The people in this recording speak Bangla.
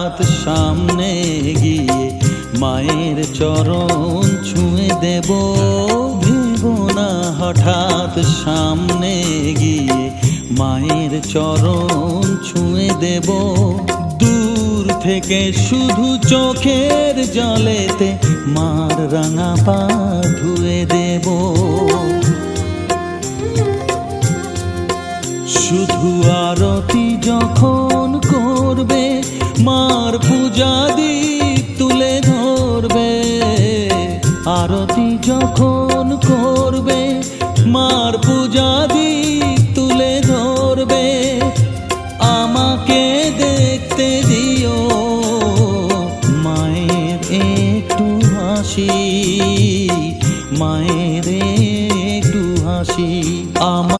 হঠাৎ সামনে গিয়ে মায়ের চরণ ছুঁয়ে দেব। ভেবো না হঠাৎ সামনে গিয়ে মায়ের চরণ ছুঁয়ে দেব। দূর থেকে শুধু চোখের জলেতে মার রাঙা পা ধুয়ে দেব। শুধু আরতি যখন করবে মার পূজা দীপ তুলে ধরবে। আরতি যখন করবে মার পূজা দীপ তুলে ধরবে। আমাকে দেখতে দিও মায়ের একটু হাসি, মায়ের